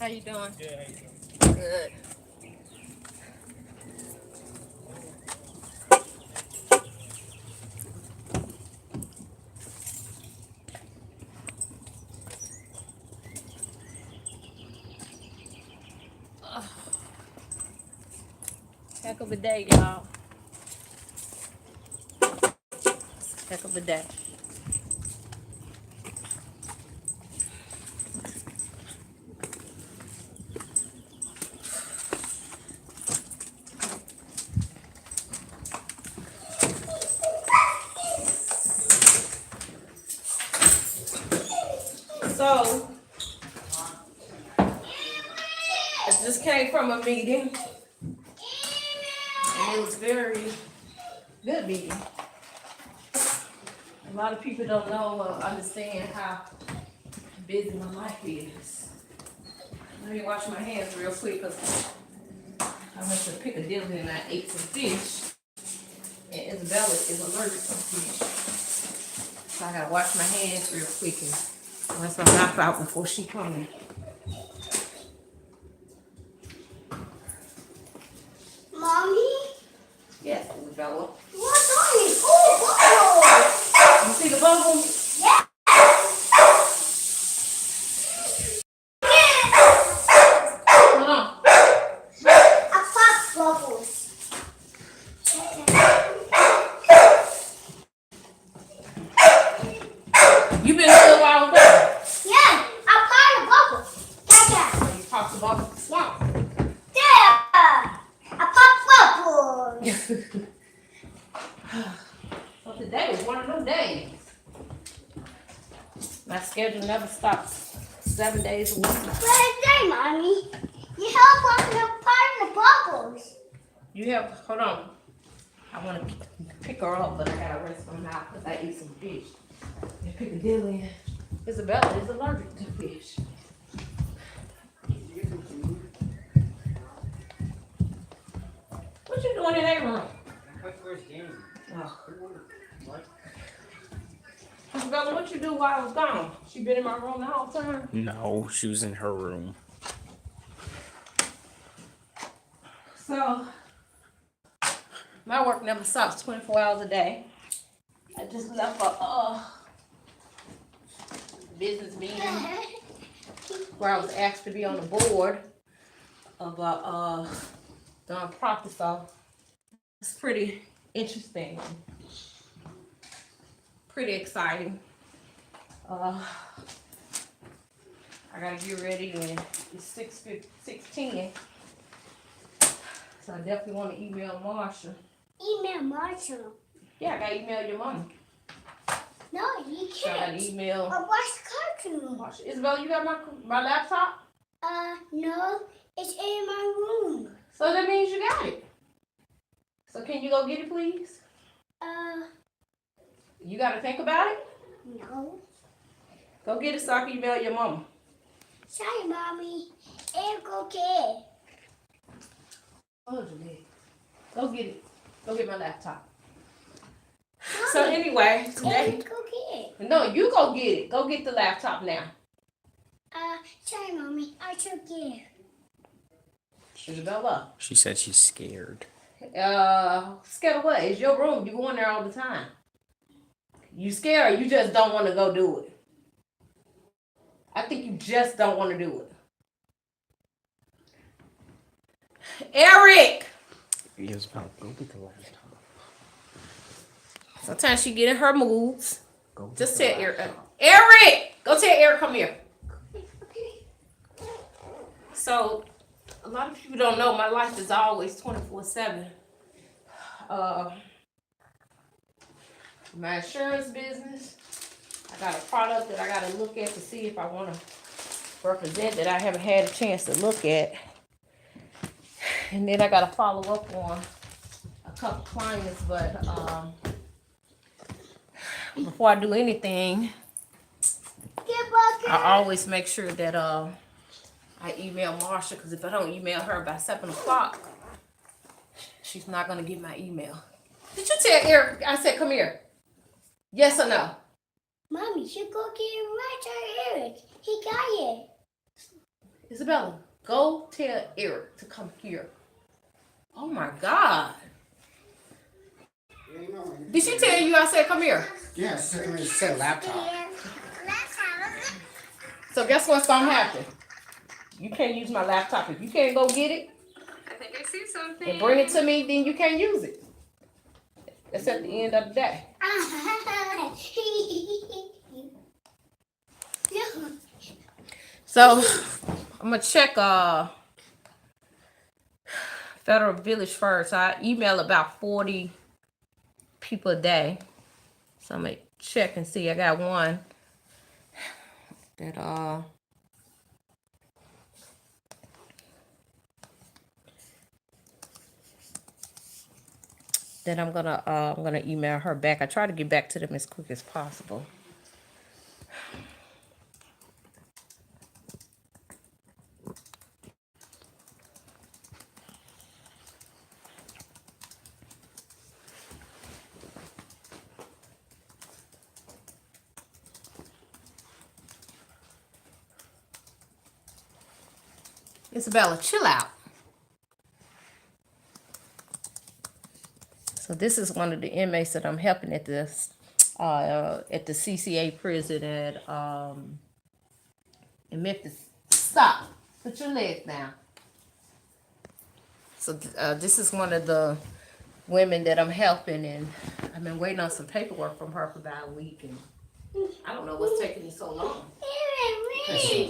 How you doing? Yeah, how you doing? Good. Heck of a day, y'all. Heck of a day. So, I just came from a meeting, and it was very good meeting. A lot of people don't know or understand how busy my life is. Let me wash my hands real quick because I went to Piccadilly and I ate some fish. And Isabella is allergic to fish. So I gotta wash my hands real quick and rinse my mouth out before she comes. Mommy? Yes, Isabella. What's on it? Oh, You see the bubble? bubbles! Yeah! Hold on. I pop bubbles. You been here a while ago? Yeah, I pop a bubble. Like You popped the bubble? that. Yeah! I pop bubbles. So today was one of those days. My schedule never stops. 7 days a week. Where's that, Mommy? You help us to pop the bubbles. You have, hold on. I want to pick her up, but I gotta rinse my mouth because I ate some fish. And Piccadilly. Isabella is allergic to fish. What you doing in that room? My first game. Oh. What? Isabella, what you do while I was gone? She been in my room the whole time? No, she was in her room. So, my work never stops 24 hours a day. I just left a business meeting where I was asked to be on the board of a nonprofit. So, it's pretty interesting, pretty exciting. I gotta get ready and it's 6:10. So I definitely want to email Marsha. Email Marshall. Yeah, I gotta email your mom. No, you So I gotta can't. email I watch cartoon. Marsha. Isabel, you got my laptop? No, it's in my room. So that means you got it. So can you go get it, please? You gotta think about it. No. Go get it so I can email your mama. Sorry, Mommy. It's okay. Oh, Julie. Go get it. Go get my laptop. So anyway, today. It's okay. No, you go get it. Go get the laptop now. Sorry, Mommy. I took it. Isabella. She said she's scared. Scared of what? It's your room. You go in there all the time. You scared or you just don't want to go do it? I think you just don't want to do it. Eric! Isabel, go get the laptop. Sometimes she get in her moods. Go get Just the tell Eric. laptop. Eric! Go tell Eric, come here. So, a lot of people don't know my life is always 24/7. My insurance business, I got a product that I got to look at to see if I want to represent that I haven't had a chance to look at. And then I got to follow up on a couple clients, but before I do anything, I always make sure that I email Marsha, because if I don't email her by 7 o'clock, she's not going to get my email. Did you tell Eric? I said, come here. Yes or no? Mommy, you go get it right to Eric. He got it. Isabella, go tell Eric to come here. Oh my God. Did she tell you I said come here? Yeah, she said laptop. So guess what's gonna happen? You can't use my laptop. If you can't go get it I think I see something. and bring it to me, then you can't use it. That's at the end of the day. So I'm gonna check Federal Village first. I email about 40 people a day. So I'm gonna check and see. I got one that I'm gonna email her back. I try to get back to them as quick as possible. Isabella, chill out. So this is one of the inmates that I'm helping at the CCA prison in Memphis. Stop. Put your legs down. So this is one of the women that I'm helping, and I've been waiting on some paperwork from her for about a week, and I don't know what's taking me so long.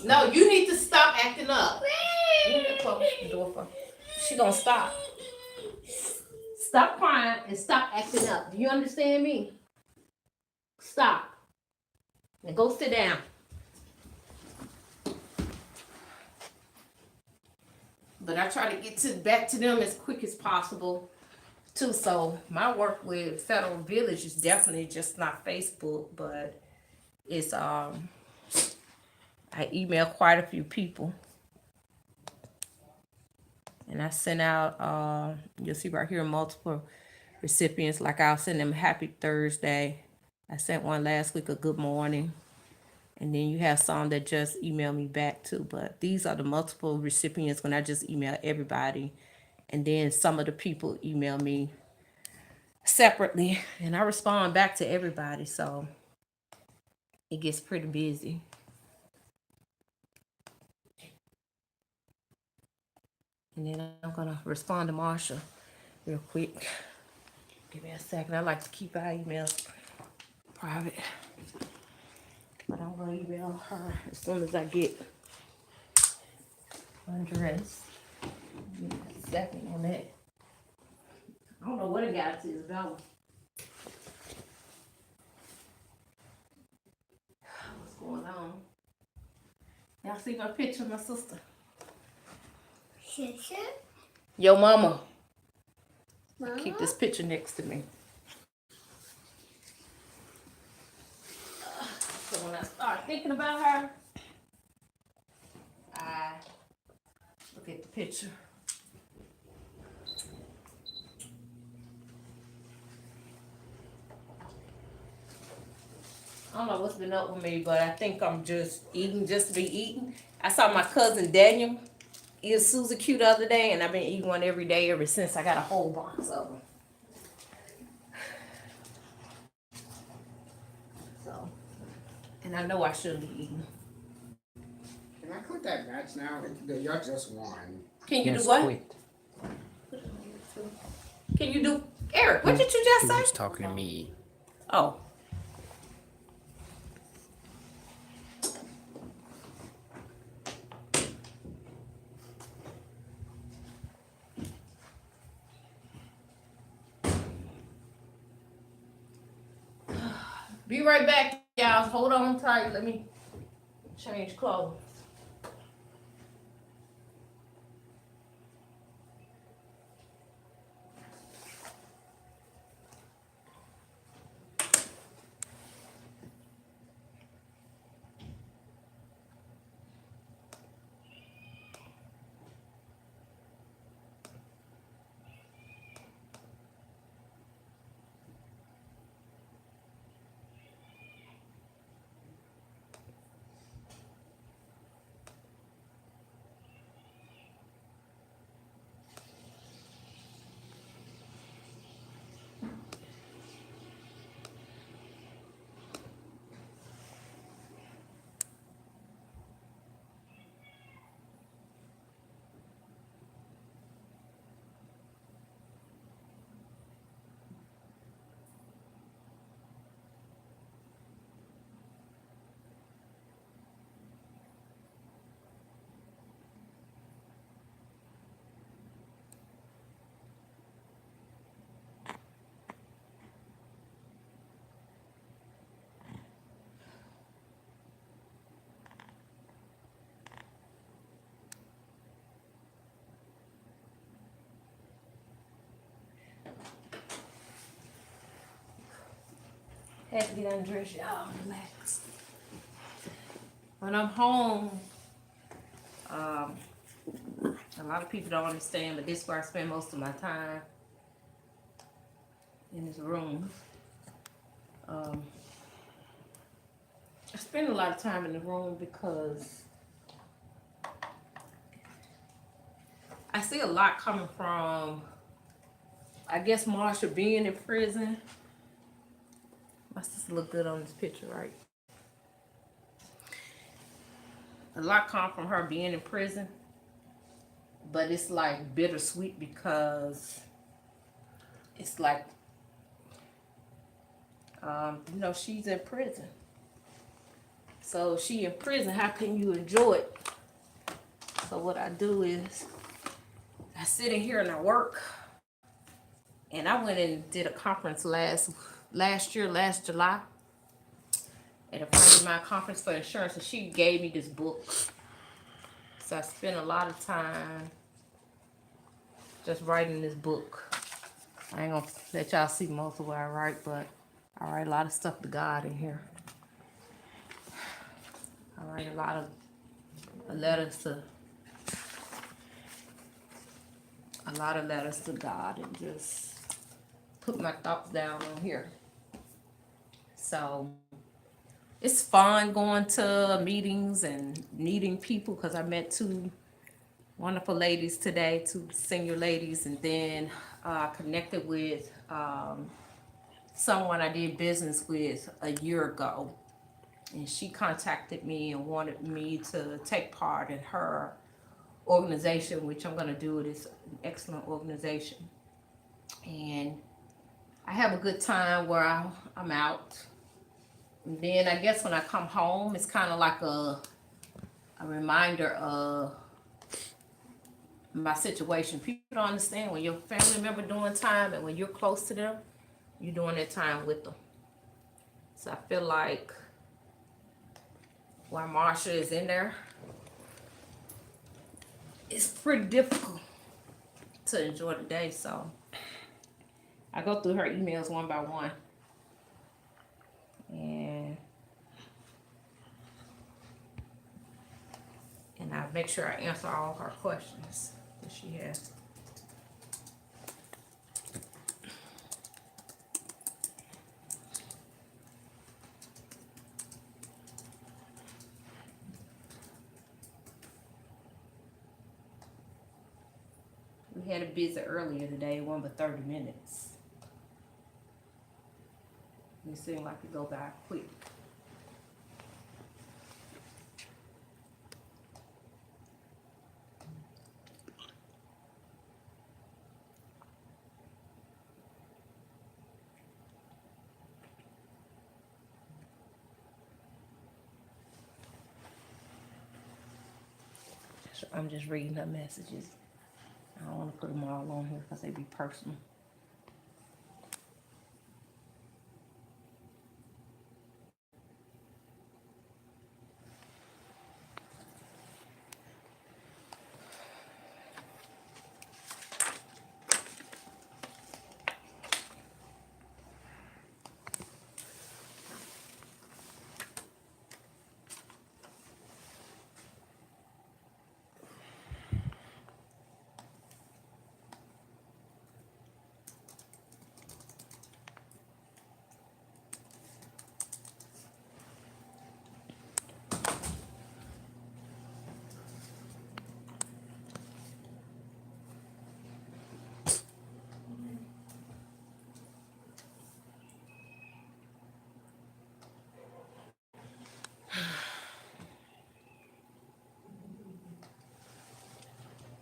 No, you need to stop acting up. You need to close the door for her. She gonna stop. Stop crying and stop acting up. Do you understand me? Stop. Now go sit down. But I try to get back to them as quick as possible too. So my work with Federal Village is definitely just not Facebook, but it's I email quite a few people. And I sent out, you'll see right here, multiple recipients. Like I'll send them happy Thursday. I sent one last week, a good morning. And then you have some that just email me back too. But these are the multiple recipients when I just email everybody. And then some of the people email me separately. And I respond back to everybody. So it gets pretty busy. And then I'm going to respond to Marsha real quick. Give me a second. I like to keep our emails private. But I'm going to email her as soon as I get undressed. Give me a second on that. I don't know what it got to Isabella. What's going on? Y'all see my picture of my sister? Sister? Yo, mama. Mama? Keep this picture next to me. So when I start thinking about her, I look at the picture. I don't know what's been up with me, but I think I'm just eating just to be eating. I saw my cousin Daniel eat Suzy Q the other day, and I've been eating one every day ever since. I got a whole box of them. So, and I know I shouldn't be eating. Can I click that match now? Y'all just won. Can you Yes, do what? quit. Can you do, Eric? What did you He just say? was talking to me. Oh. Be right back, y'all. Hold on tight. Let me change clothes. Had to get undressed, y'all. Relax. When I'm home, a lot of people don't understand, but this is where I spend most of my time in this room. I spend a lot of time in the room because I see a lot coming from, I guess, Marsha being in prison. My sister look good on this picture, right? A lot come from her being in prison, but it's like bittersweet because it's like, she's in prison. So she in prison, how can you enjoy it? So what I do is I sit in here and I work. And I went and did a conference last July, at a friend of mine conference for insurance, and she gave me this book. So I spent a lot of time just writing this book. I ain't gonna let y'all see most of what I write, but I write a lot of stuff to God in here. I write a lot of letters to God and just put my thoughts down on here. So it's fun going to meetings and meeting people because I met two wonderful ladies today, two senior ladies, and then connected with someone I did business with a year ago. And she contacted me and wanted me to take part in her organization, which I'm going to do. It is an excellent organization. And I have a good time where I'm out. And then I guess when I come home, it's kind of like a reminder of my situation. People don't understand when your family member doing time and when you're close to them, you're doing that time with them. So I feel like while Marsha is in there, it's pretty difficult to enjoy the day. So I go through her emails one by one. And I make sure I answer all her questions that she has. We had a visit earlier today, one but 30 minutes. It seemed like it go by quick. So I'm just reading her messages. I don't want to put them all on here because they be personal.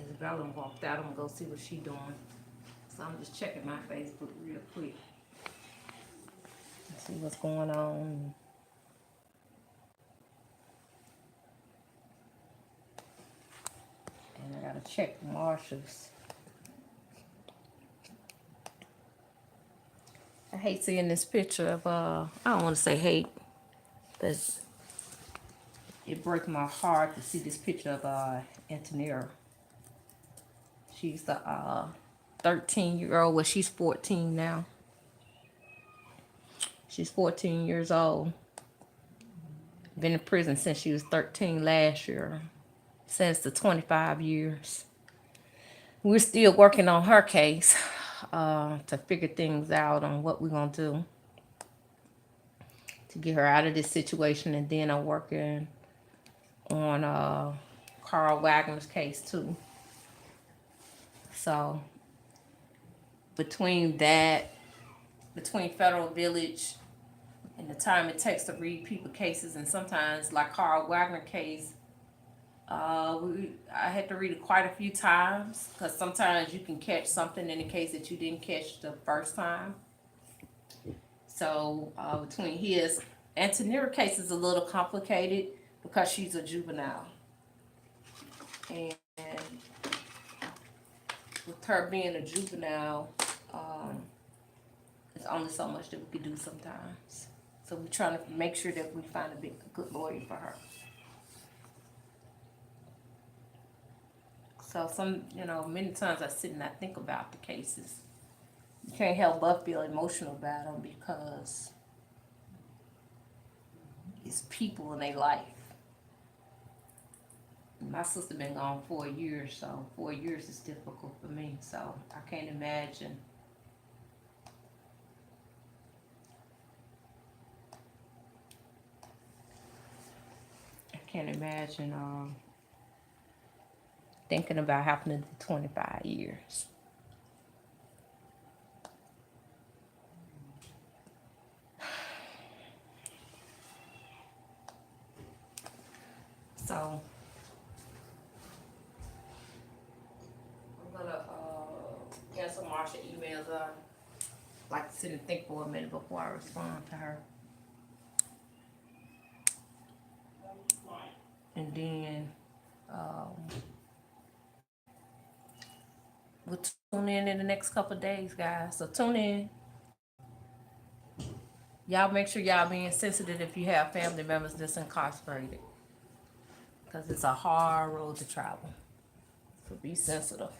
Isabella walked out. I'm gonna go see what she doing. So I'm just checking my Facebook real quick. See what's going on. And I gotta check Marsha's. I hate seeing this picture of I don't want to say hate, but it breaks my heart to see this picture of Antonera. She's the 13-year-old. Well, she's 14 now. She's 14 years old. Been in prison since she was 13 last year. Sentenced to 25 years. We're still working on her case to figure things out on what we're going to do to get her out of this situation. And then I'm working on Carl Wagner's case too. So between Federal Village and the time it takes to read people cases, and sometimes like Carl Wagner case, I had to read it quite a few times because sometimes you can catch something in the case that you didn't catch the first time. So between his and Tanira's case is a little complicated because she's a juvenile, and with her being a juvenile, there's only so much that we can do sometimes. So we're trying to make sure that we find a good lawyer for her. So many times I sit and I think about the cases. You can't help but feel emotional about them because it's people in their life. My sister been gone 4 years, so 4 years is difficult for me. So I can't imagine. Thinking about happening to 25 years. So I'm gonna answer Marsha emails. I like to sit and think for a minute before I respond to her. And then we'll tune in the next couple of days, guys. So tune in. Y'all make sure y'all being sensitive if you have family members that's incarcerated, because it's a hard road to travel. So be sensitive.